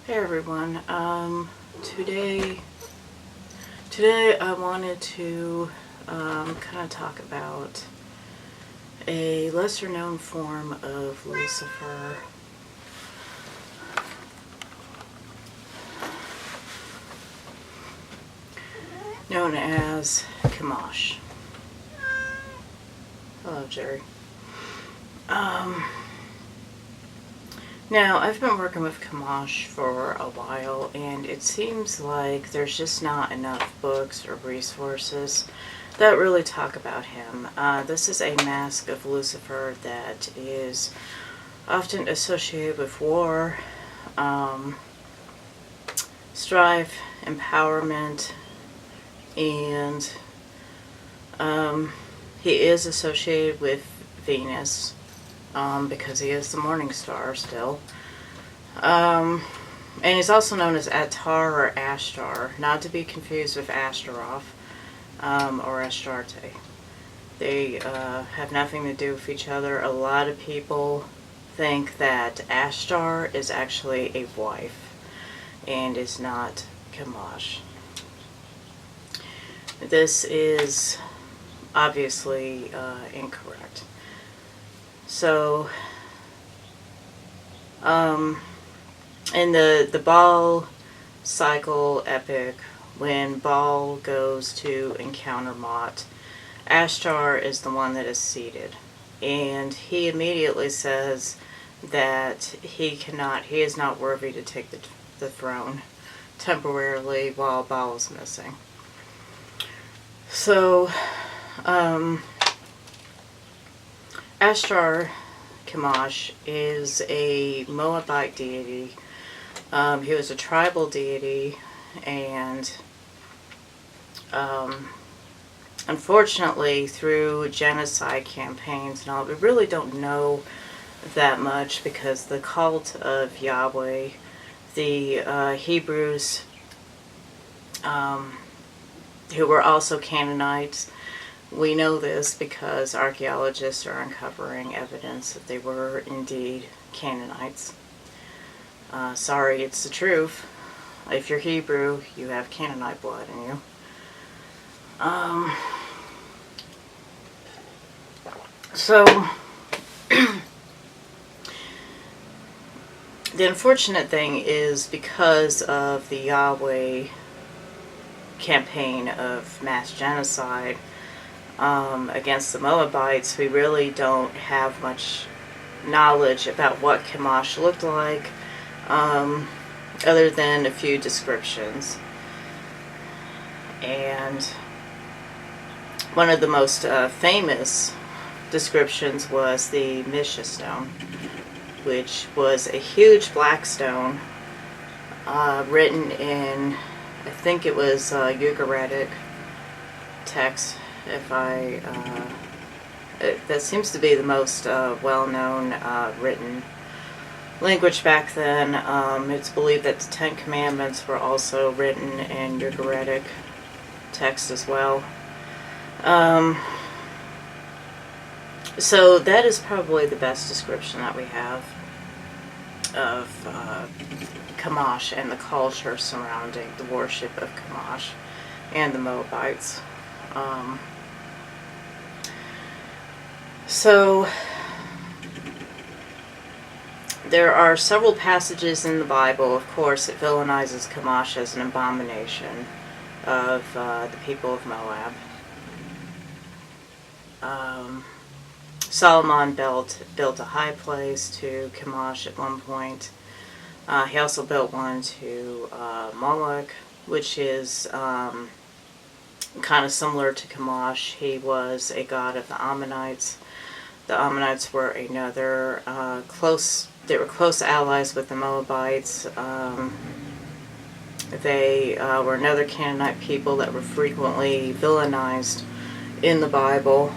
Hey everyone. Today I wanted to kind of talk about a lesser known form of Lucifer, known as Chemosh. Hello, Jerry. Now, I've been working with Chemosh for a while, and it seems like there's just not enough books or resources that really talk about him. This is a mask of Lucifer that is often associated with war, strife, empowerment, and he is associated with Venus. Because he is the morning star still. And he's also known as Atar or Ashtar, not to be confused with Ashtaroth or Astarte. They have nothing to do with each other. A lot of people think that Ashtar is actually a wife and is not Chemosh. This is obviously incorrect. So, in the Baal cycle epic, when Baal goes to encounter Mot, Ashtar is the one that is seated. And he immediately says that he is not worthy to take the throne temporarily while Baal is missing. So, Ashtar Chemosh is a Moabite deity. He was a tribal deity, and unfortunately, through genocide campaigns and all, we really don't know that much because the cult of Yahweh, the Hebrews, who were also Canaanites. We know this because archaeologists are uncovering evidence that they were indeed Canaanites. Sorry, it's the truth. If you're Hebrew, you have Canaanite blood in you. So, the unfortunate thing is because of the Yahweh campaign of mass genocide, against the Moabites, we really don't have much knowledge about what Chemosh looked like, other than a few descriptions. And one of the most famous descriptions was the Misha stone, which was a huge black stone written in, I think it was Ugaritic text. That seems to be the most well-known written language back then. It's believed that the Ten Commandments were also written in Ugaritic text as well. So that is probably the best description that we have of Chemosh and the culture surrounding the worship of Chemosh and the Moabites. So, there are several passages in the Bible, of course, that villainizes Chemosh as an abomination of the people of Moab. Solomon built a high place to Chemosh at one point. He also built one to Moloch, which is kind of similar to Chemosh. He was a god of the Ammonites. The Ammonites were another close allies with the Moabites. They were another Canaanite people that were frequently villainized in the Bible.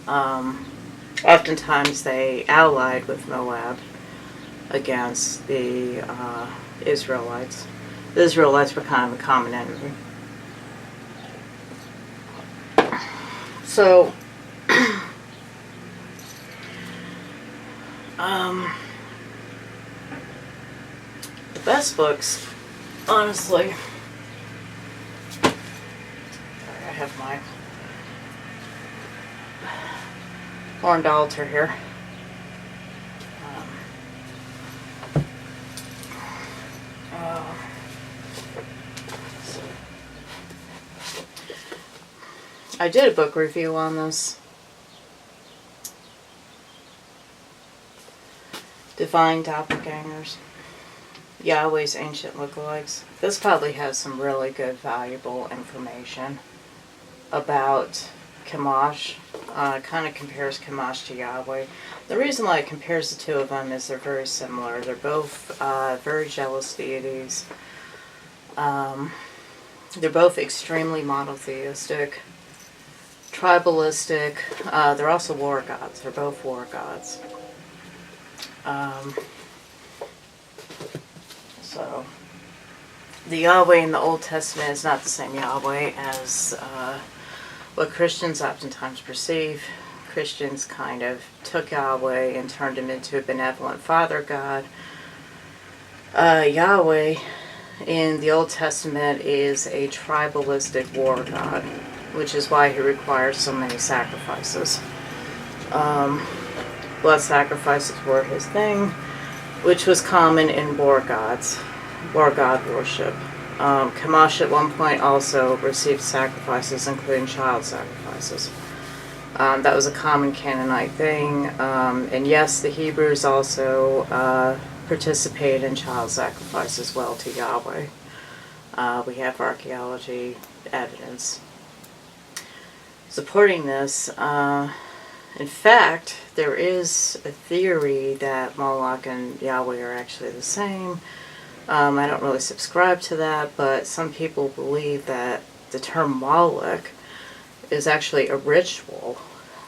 Oftentimes they allied with Moab against the Israelites. The Israelites were kind of a common enemy. So, the best books, honestly. Sorry, I have my horned altar here. I did a book review on this. Divine Doppelgangers. Yahweh's Ancient Lookalikes. This probably has some really good, valuable information about Chemosh. Kind of compares Chemosh to Yahweh. The reason why it compares the two of them is they're very similar. They're both very jealous deities. They're both extremely monotheistic, tribalistic. They're also war gods. They're both war gods. So, the Yahweh in the Old Testament is not the same Yahweh as what Christians oftentimes perceive. Christians kind of took Yahweh and turned him into a benevolent father god. Yahweh in the Old Testament is a tribalistic war god, which is why he requires so many sacrifices. Blood sacrifices were his thing, which was common in war god worship. Chemosh at one point also received sacrifices, including child sacrifices. That was a common Canaanite thing. And yes, the Hebrews also participated in child sacrifice as well to Yahweh. We have archaeology evidence supporting this. In fact, there is a theory that Moloch and Yahweh are actually the same. I don't really subscribe to that, but some people believe that the term Moloch is actually a ritual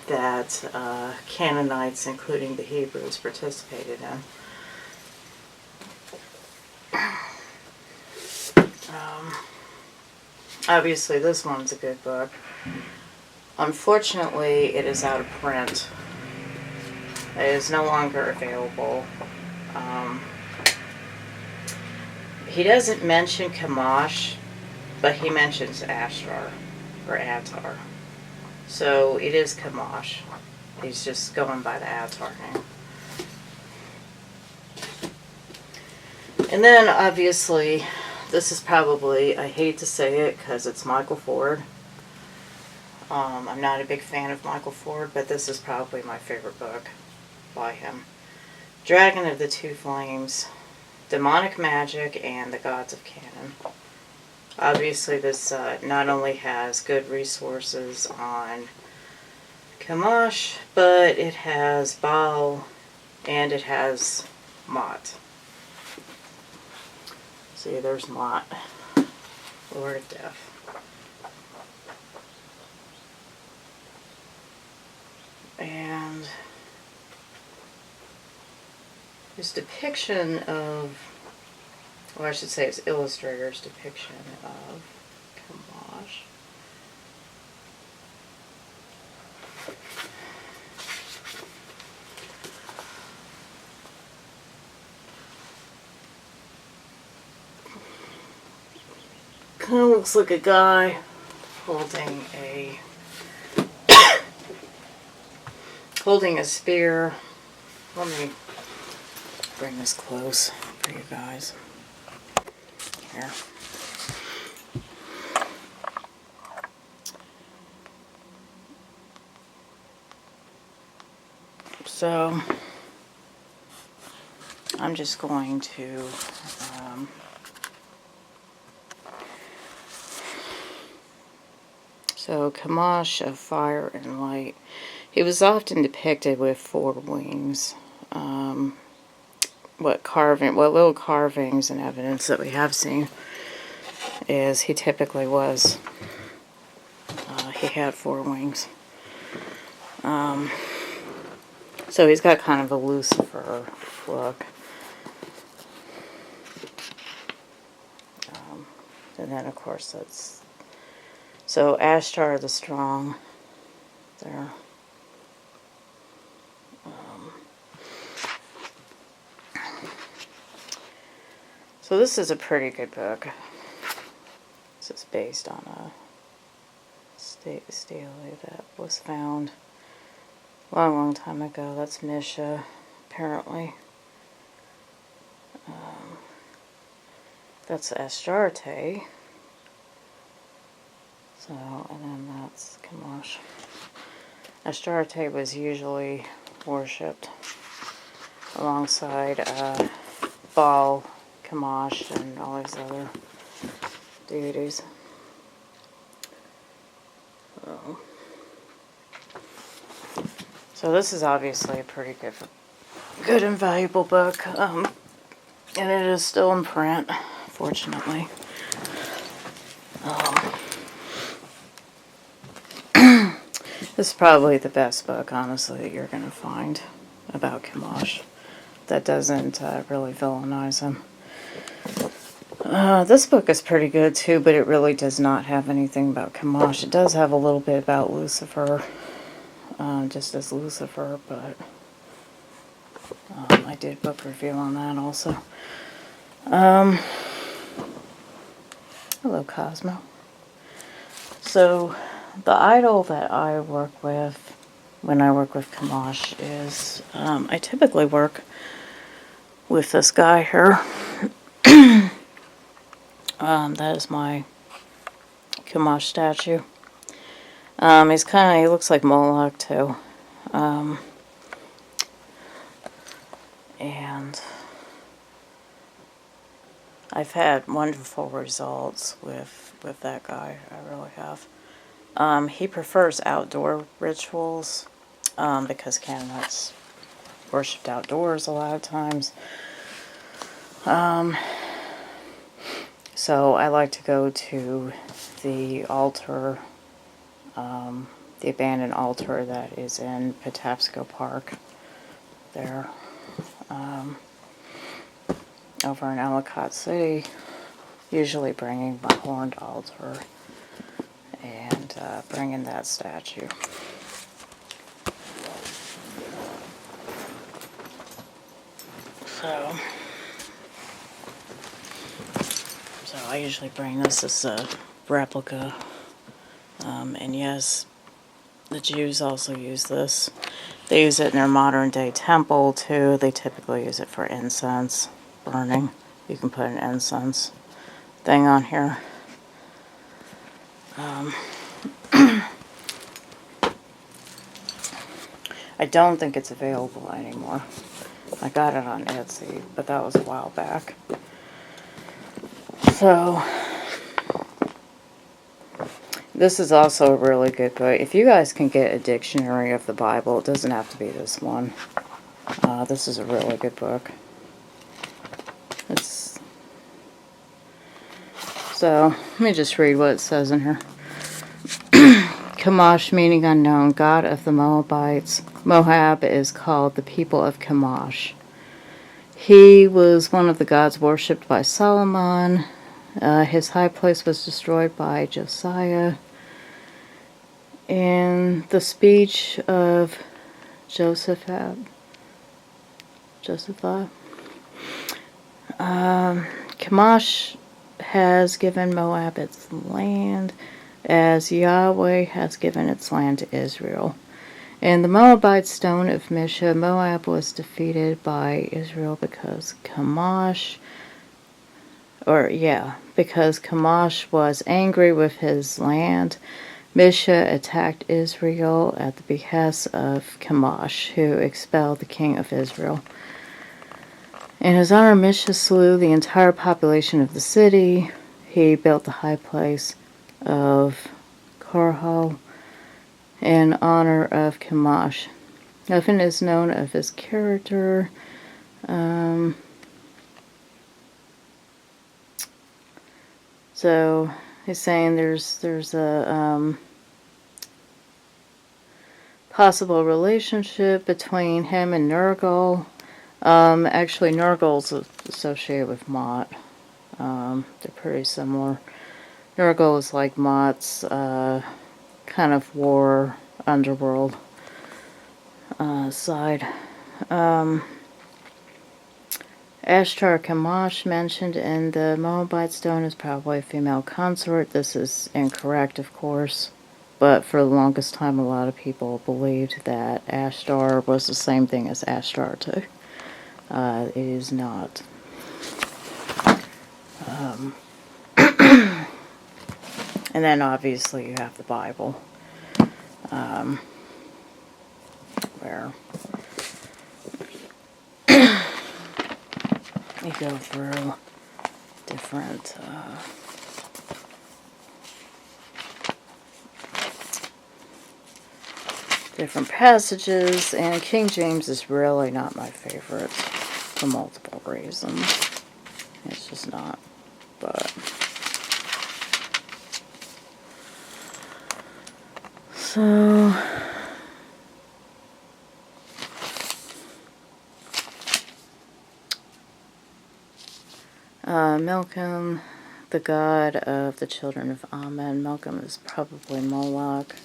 that Canaanites, including the Hebrews, participated in. Obviously, this one's a good book. Unfortunately, it is out of print. It is no longer available. He doesn't mention Chemosh, but he mentions Ashtar, or Attar. So it is Chemosh. He's just going by the Attar name. And then, obviously, this is probably, I hate to say it because it's Michael Ford. I'm not a big fan of Michael Ford, but this is probably my favorite book by him. Dragon of the Two Flames, Demonic Magic, and the Gods of Canaan. Obviously, this not only has good resources on Chemosh, but it has Baal, and it has Mot. See, there's Mot, Lord of Death. And his depiction of, or I should say his illustrator's depiction of Chemosh. Kind of looks like a guy holding a spear. Let me bring this close for you guys. Here. So I'm just going to so Chemosh of fire and light. He was often depicted with 4 wings. What little carvings and evidence that we have seen is he typically was. He had 4 wings. So he's got kind of a Lucifer look. And then, of course, that's... So Ashtar the Strong there. So this is a pretty good book. This is based on a stele that was found a long, long time ago. That's Misha, apparently. That's Astarte. So, and then that's Chemosh. Astarte was usually worshipped alongside Baal, Chemosh, and all these other deities. So this is obviously a pretty good and valuable book, and it is still in print, fortunately. This is probably the best book, honestly, that you're going to find about Chemosh that doesn't really villainize him. This book is pretty good too, but it really does not have anything about Chemosh. It does have a little bit about Lucifer, just as Lucifer, but I did book review on that also. Hello, Cosmo. So, the idol that I work with when I work with Chemosh is, I typically work with this guy here. That is my Chemosh statue. He looks like Moloch too. And I've had wonderful results with that guy. I really have. He prefers outdoor rituals because Canaanites worshipped outdoors a lot of times. So I like to go to the altar, the abandoned altar that is in Patapsco Park there, over in Ellicott City, usually bringing my horned altar and bringing that statue. So I usually bring this as a replica, and yes, the Jews also use this. They use it in their modern day temple too. They typically use it for incense burning. You can put an incense thing on here. I don't think it's available anymore. I got it on Etsy, but that was a while back. So, this is also a really good book. If you guys can get a dictionary of the Bible, it doesn't have to be this one. This is a really good book. So, let me just read what it says in here. Chemosh, meaning unknown, god of the Moabites. Moab is called the people of Chemosh. He was one of the gods worshipped by Solomon. His high place was destroyed by Josiah. In the speech of Josaphat, Chemosh has given Moab its land, as Yahweh has given its land to Israel. In the Moabite stone of Misha, Moab was defeated by Israel because Chemosh was angry with his land. Misha attacked Israel at the behest of Chemosh, who expelled the king of Israel. In his honor, Misha slew the entire population of the city. He built the high place of Carhal in honor of Chemosh. Nothing is known of his character. So he's saying there's a possible relationship between him and Nergal. Actually, Nergal's associated with Mott. They're pretty similar. Nergal is like Mott's kind of war underworld side. Ashtar Chemosh mentioned in the Moabite stone is probably a female consort. This is incorrect, of course. But for the longest time, a lot of people believed that Ashtar was the same thing as Ashtartu. It is not. And then obviously you have the Bible, where you go through different passages, and King James is really not my favorite for multiple reasons. It's just not, but so Milcom, the god of the children of Ammon. Milcom is probably Moloch.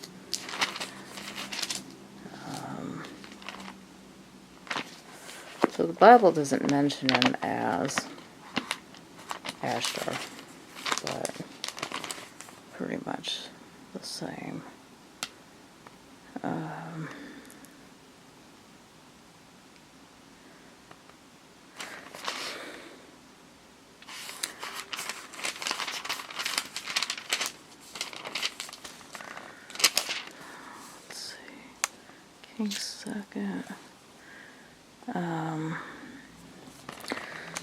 So the Bible doesn't mention him as Ashtar, but pretty much the same. Let's see. King second.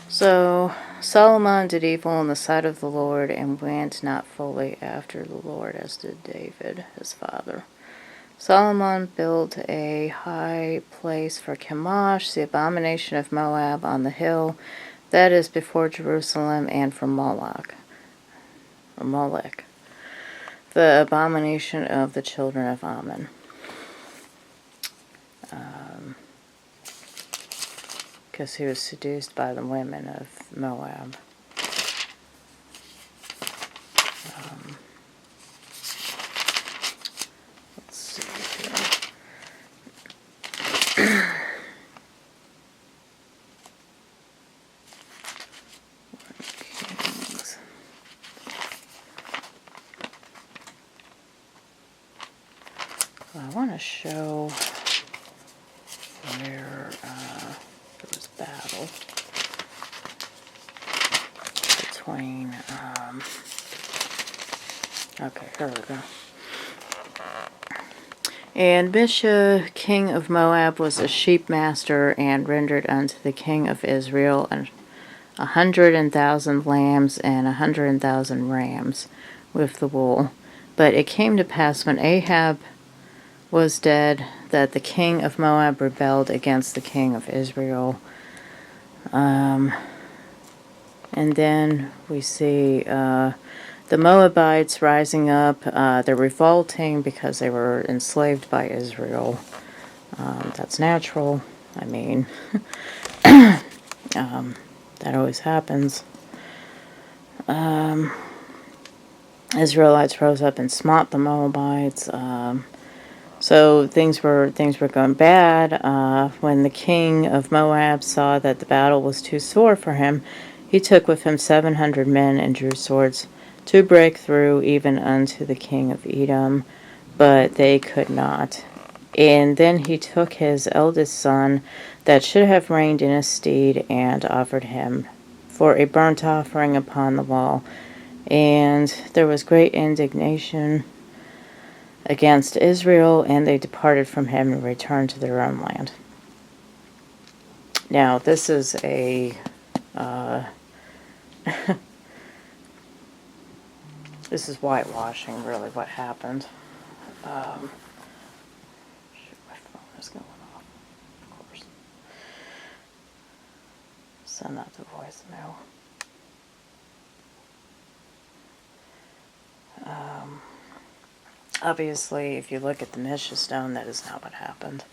So Solomon did evil in the sight of the Lord and went not fully after the Lord, as did David, his father. Solomon built a high place for Chemosh, the abomination of Moab, on the hill that is before Jerusalem, and for Molech, the abomination of the children of Ammon. Because he was seduced by the women of Moab. Let's see here. Kings. Well, I want to show where there was battle between, okay, here we go. And Misha, king of Moab, was a sheep master, and rendered unto the king of Israel 100,000 lambs and 100,000 rams with the wool. But it came to pass when Ahab was dead that the king of Moab rebelled against the king of Israel. And then we see the Moabites rising up. They're revolting because they were enslaved by Israel. That's natural. I mean, that always happens. Israelites rose up and smote the Moabites. So things were going bad. When the king of Moab saw that the battle was too sore for him, he took with him 700 men and drew swords to break through even unto the king of Edom, but they could not. And then he took his eldest son that should have reigned in his stead, and offered him for a burnt offering upon the wall. And there was great indignation against Israel, and they departed from him and returned to their own land. Now, this is a this is whitewashing, really, what happened. Shoot, my phone is going off, of course. Send that to voicemail. Obviously, if you look at the Mishnah stone, that is not what happened.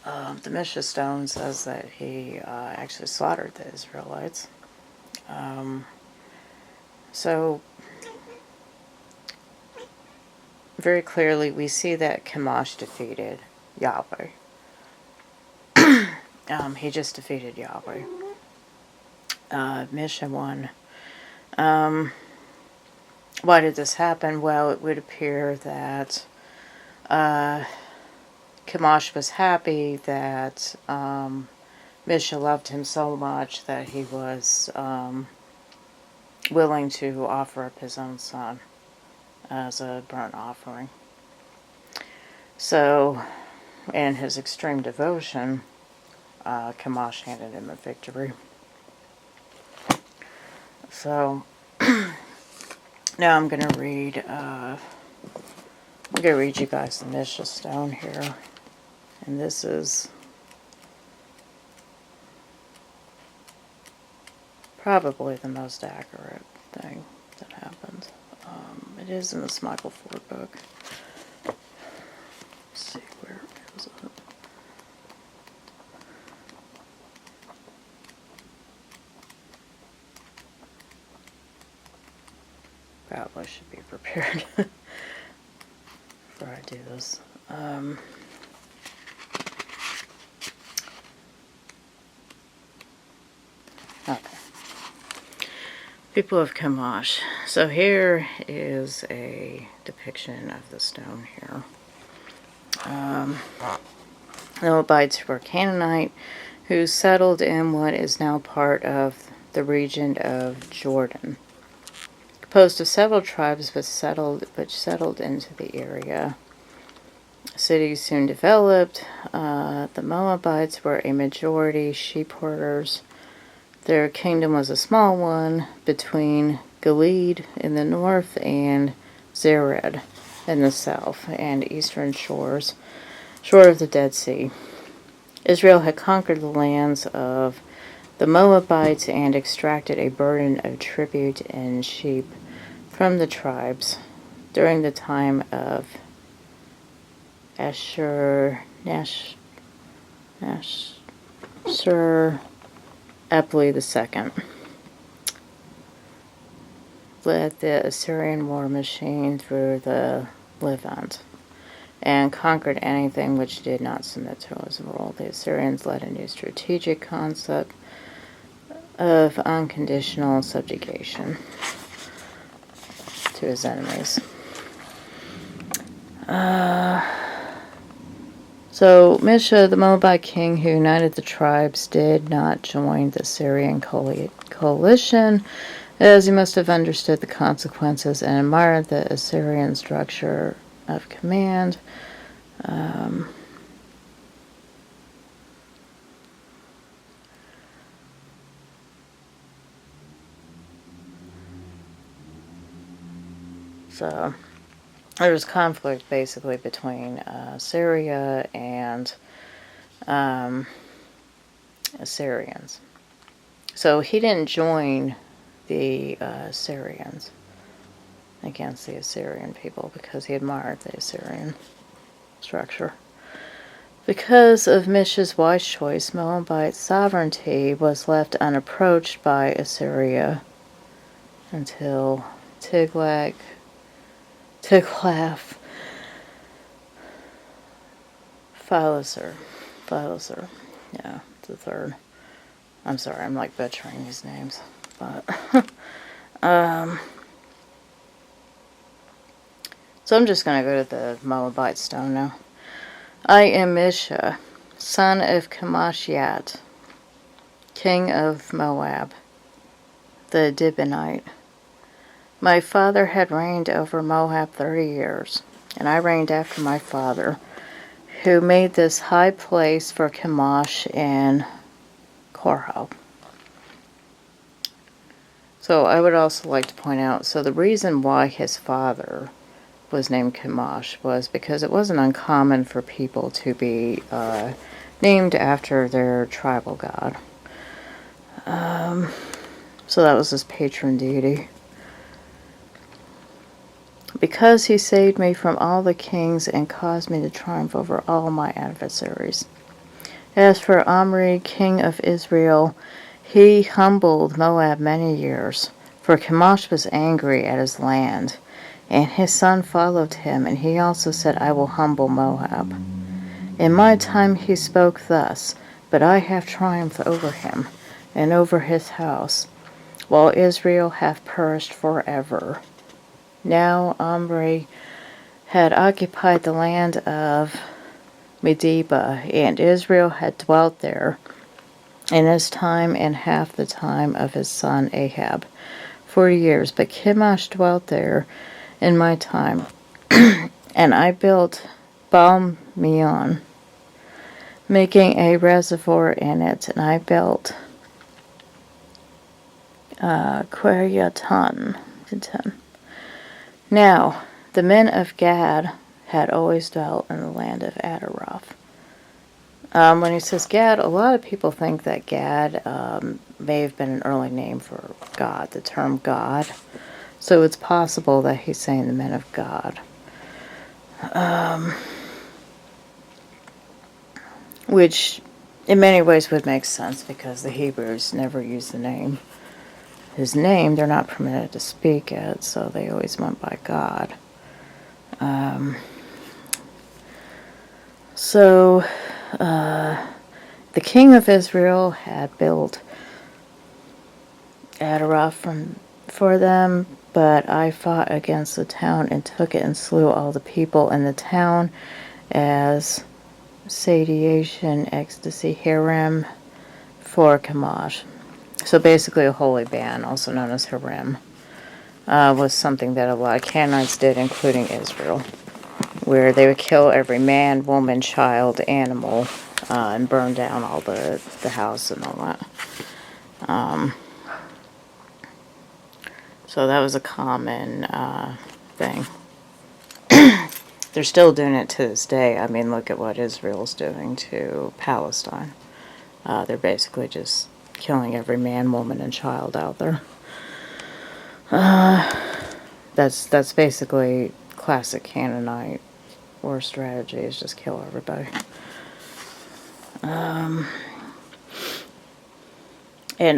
The Mishnah stone says that he actually slaughtered the Israelites. So, very clearly, we see that Chemosh defeated Yahweh. He just defeated Yahweh. Misha won. Why did this happen? Well, it would appear that Chemosh was happy that Misha loved him so much that he was willing to offer up his own son as a burnt offering. So, in his extreme devotion, Chemosh handed him a victory. So, now I'm going to read you guys the Misha stone here. And this is probably the most accurate thing that happened. It is in this Michael Ford book. Let's see, where is it? Probably should be prepared before I do this. Okay. People of Chemosh. So here is a depiction of the stone here. The Moabites were Canaanite who settled in what is now part of the region of Jordan. Composed of several tribes which settled into the area. Cities soon developed. The Moabites were a majority sheep herders. Their kingdom was a small one between Gilead in the north and Zered in the south and eastern shore of the Dead Sea. Israel had conquered the lands of the Moabites and extracted a burden of tribute in sheep from the tribes during the time of Ashur Epli II led the Assyrian war machine through the Levant and conquered anything which did not submit to his rule. The Assyrians led a new strategic concept of unconditional subjugation to his enemies. So Misha, the Moabite king who united the tribes, did not join the Syrian coalition, as he must have understood the consequences and admired the Assyrian structure of command. So there was conflict basically between Syria and Assyrians. So he didn't join the Assyrians against the Assyrian people because he admired the Assyrian structure. Because of Misha's wise choice, Moabite sovereignty was left unapproached by Assyria until Tiglath-Pileser, yeah, the third. I'm sorry, I'm like butchering these names, but so I'm just going to go to the Moabite stone now. I am Misha, son of Chemosh, king of Moab, the Dibonite. My father had reigned over Moab 30 years, and I reigned after my father, who made this high place for Chemosh and Korho. So I would also like to point out, so the reason why his father was named Chemosh was because it wasn't uncommon for people to be named after their tribal god. So that was his patron deity. Because he saved me from all the kings and caused me to triumph over all my adversaries. As for Omri, king of Israel, he humbled Moab many years, for Chemosh was angry at his land, and his son followed him, and he also said, I will humble Moab. In my time he spoke thus, but I have triumphed over him. and over his house, while Israel hath perished forever. Now Omri had occupied the land of Medeba, and Israel had dwelt there in his time and half the time of his son Ahab 40 years. But Chemosh dwelt there in my time, and I built Baal-meon, making a reservoir in it, and I built Queriatan. Now the men of Gad had always dwelt in the land of Adaroth. When he says Gad, a lot of people think that Gad may have been an early name for God, the term God. So it's possible that he's saying the men of God. Which in many ways would make sense because the Hebrews never used his name. They're not permitted to speak it, so they always went by God. The king of Israel had built Adaroth for them, but I fought against the town and took it and slew all the people in the town as satiation, ecstasy, harem for Chemosh. So basically a holy ban, also known as harem, was something that a lot of Canaanites did, including Israel, where they would kill every man, woman, child, animal, and burn down all the house and all that. So that was a common thing. They're still doing it to this day. I mean, look at what Israel's doing to Palestine. They're basically just killing every man, woman, and child out there. That's basically classic Canaanite war strategy, is just kill everybody. And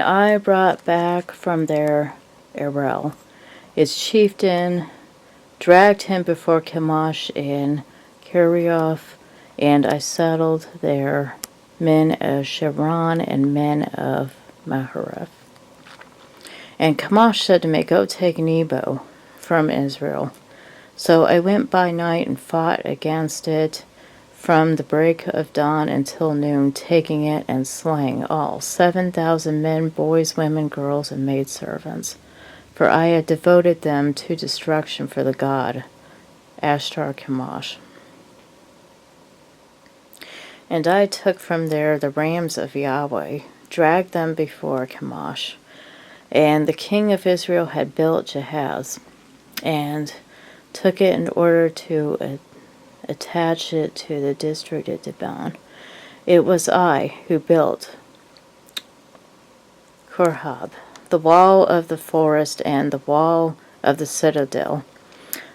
I brought back from there Erel, its chieftain, dragged him before Chemosh in Kerioth, and I settled there men of Shebron and men of Mahareth. And Chemosh said to me, go take Nebo from Israel. So I went by night and fought against it from the break of dawn until noon, taking it and slaying all 7,000 men, boys, women, girls, and maidservants. For I had devoted them to destruction for the god Ashtar Chemosh. And I took from there the rams of Yahweh, dragged them before Chemosh. And the king of Israel had built Jahaz, and took it in order to attach it to the district of Dibon. It was I who built Korhab, the wall of the forest and the wall of the citadel.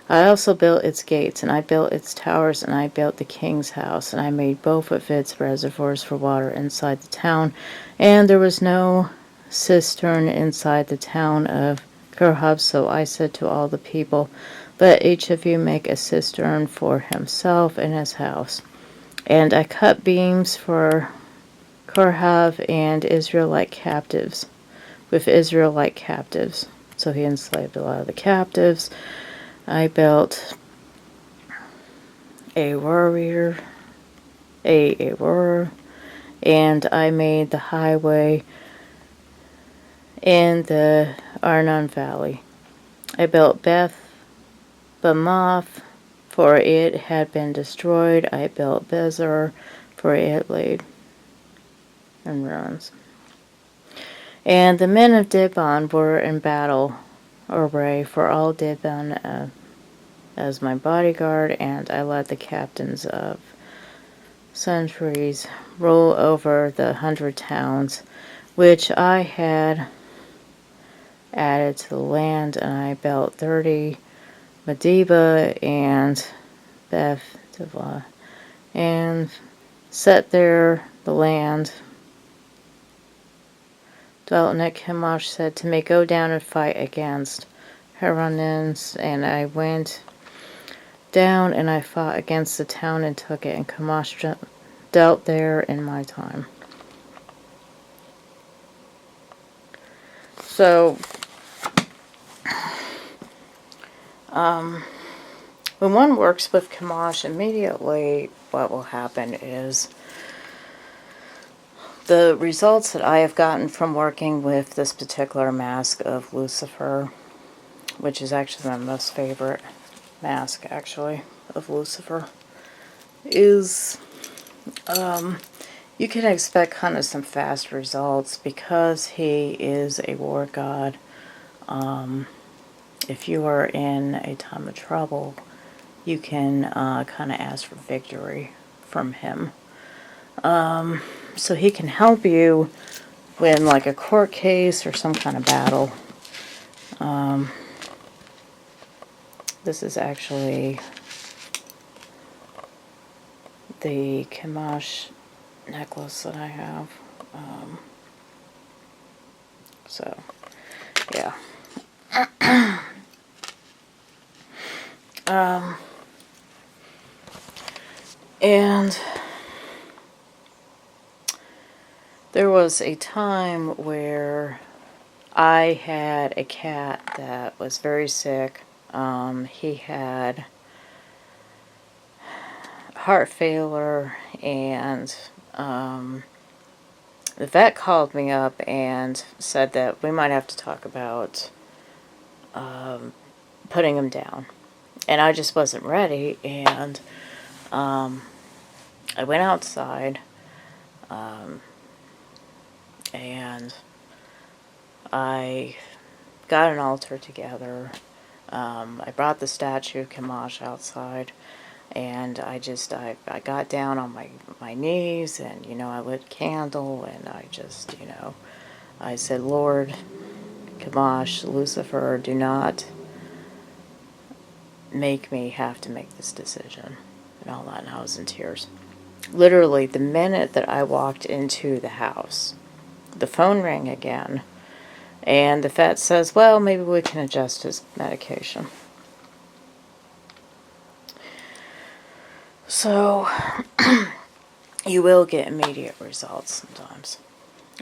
I also built its gates, and I built its towers, and I built the king's house, and I made both of its reservoirs for water inside the town, and there was no cistern inside the town of Korhab. So I said to all the people, let each of you make a cistern for himself and his house. And I cut beams for Korhab and Israelite captives, with Israelite captives. So he enslaved a lot of the captives. I built a warrior, and I made the highway in the Arnon Valley. I built Beth Bamoth, for it had been destroyed. I built Bezer, for it laid in ruins. And the men of Dibon were in battle array, for all Dibon as my bodyguard, and I let the captains of centuries rule over the 100 towns which I had added to the land, and I built 30 Medeba and Beth Divla, and set there the land. Dwelt in it. Chemosh said to me, go down and fight against Heronins, and I went down and I fought against the town and took it, and Chemosh dealt there in my time. So, when one works with Chemosh, immediately what will happen is the results that I have gotten from working with this particular mask of Lucifer, which is actually my most favorite mask, actually, of Lucifer, is you can expect kind of some fast results because he is a war god. If you are in a time of trouble, you can kind of ask for victory from him. So he can help you win like a court case or some kind of battle. This is actually the Chemosh necklace that I have. So, yeah. And there was a time where I had a cat that was very sick. He had heart failure, and the vet called me up and said that we might have to talk about putting him down. And I just wasn't ready, and I went outside, and I got an altar together. I brought the statue of Chemosh outside, and I got down on my knees, and, I lit a candle, and I said, Lord, Chemosh, Lucifer, do not make me have to make this decision, and all that, and I was in tears. Literally, the minute that I walked into the house, the phone rang again, and the vet says, well, maybe we can adjust his medication. So, you will get immediate results sometimes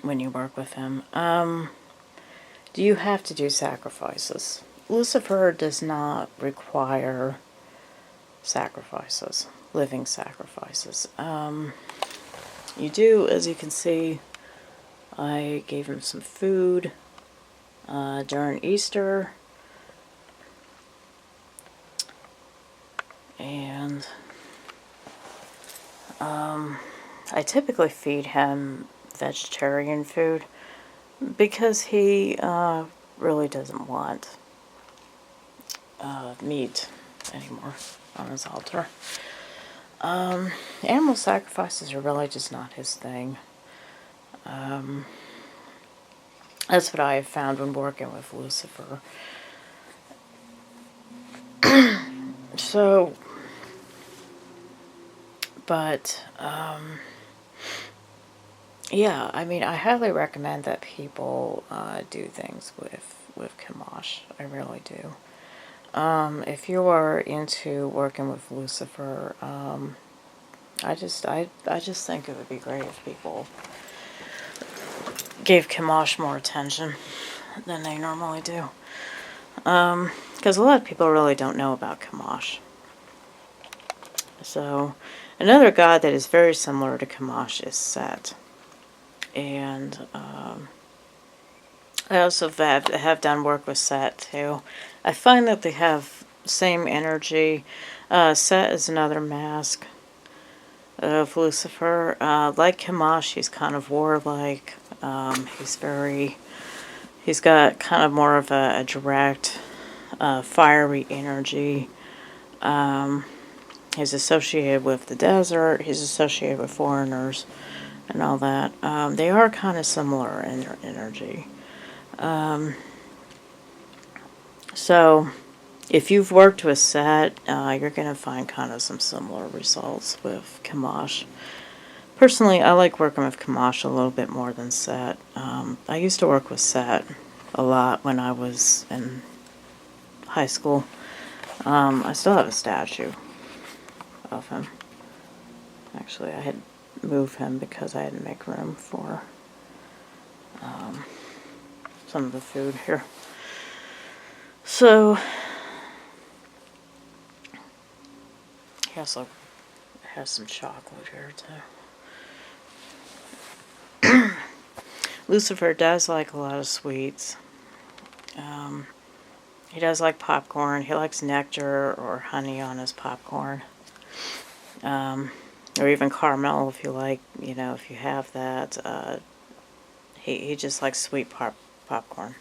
when you work with him. Do you have to do sacrifices? Lucifer does not require sacrifices, living sacrifices. You do, as you can see, I gave him some food during Easter, and I typically feed him vegetarian food because he really doesn't want meat anymore on his altar. Animal sacrifices are really just not his thing. That's what I have found when working with Lucifer. So, but, yeah, I mean, I highly recommend that people do things with Chemosh. I really do. If you are into working with Lucifer, I just think it would be great if people gave Chemosh more attention than they normally do. Because a lot of people really don't know about Chemosh. So, another god that is very similar to Chemosh is Set. And I also have done work with Set too. I find that they have same energy. Set is another mask of Lucifer. Like Chemosh, he's kind of warlike. He's got kind of more of a direct, fiery energy. He's associated with the desert. He's associated with foreigners and all that. They are kind of similar in their energy. So, if you've worked with Set, you're going to find kind of some similar results with Chemosh. Personally, I like working with Chemosh a little bit more than Set. I used to work with Set a lot when I was in high school. I still have a statue of him. Actually, I had moved him because I had to make room for some of the food here. So, he also has some chocolate here too. Lucifer does like a lot of sweets. He does like popcorn. He likes nectar or honey on his popcorn. Or even caramel if you like, you know, if you have that. He just likes sweet popcorn.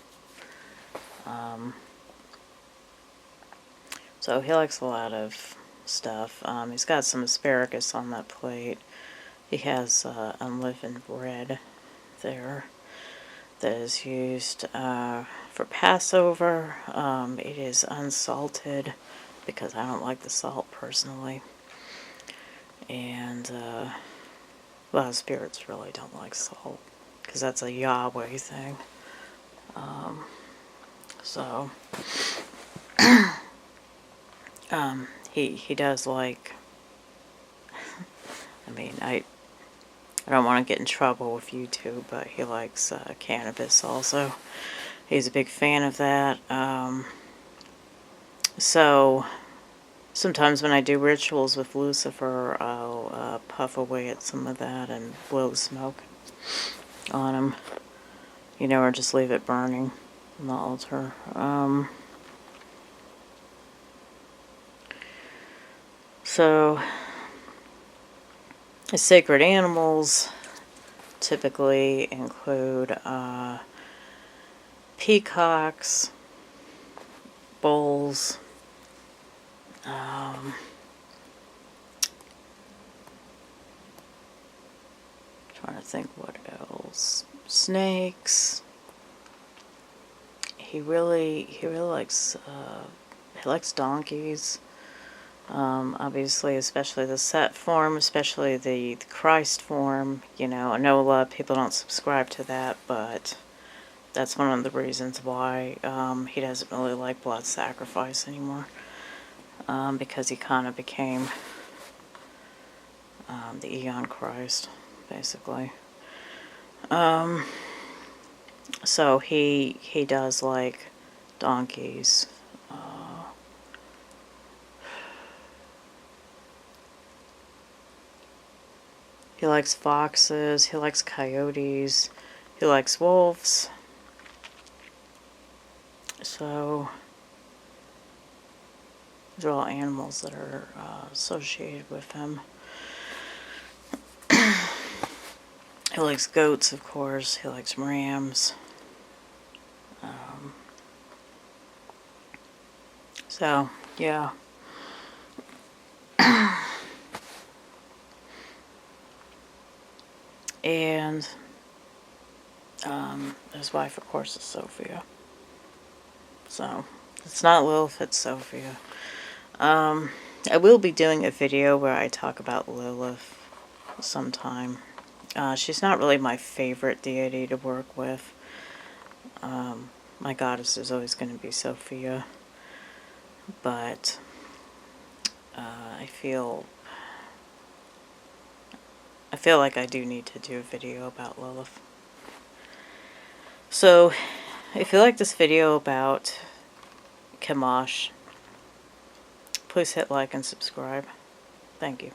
So he likes a lot of stuff. He's got some asparagus on that plate. He has unleavened bread there that is used for Passover. It is unsalted because I don't like the salt personally. And a lot of spirits really don't like salt because that's a Yahweh thing. So he does like, I mean, I don't want to get in trouble with YouTube, but he likes cannabis also. He's a big fan of that. So sometimes when I do rituals with Lucifer, I'll puff away at some of that and blow the smoke on him. You know, or just leave it burning on the altar. So, the sacred animals typically include peacocks, bulls, trying to think what else, snakes. He really likes donkeys. Obviously, especially the set form, especially the Christ form. You know, I know a lot of people don't subscribe to that, but that's one of the reasons why he doesn't really like blood sacrifice anymore. Because he kind of became the Eon Christ, basically. So he does like donkeys. He likes foxes, he likes coyotes, he likes wolves. So, these are all animals that are associated with him. He likes goats, of course, he likes rams. So, yeah. And his wife, of course, is Sophia. So, it's not Lilith, it's Sophia. I will be doing a video where I talk about Lilith sometime. She's not really my favorite deity to work with. My goddess is always going to be Sophia. But I feel like I do need to do a video about Lilith. So, if you like this video about Chemosh, please hit like and subscribe. Thank you.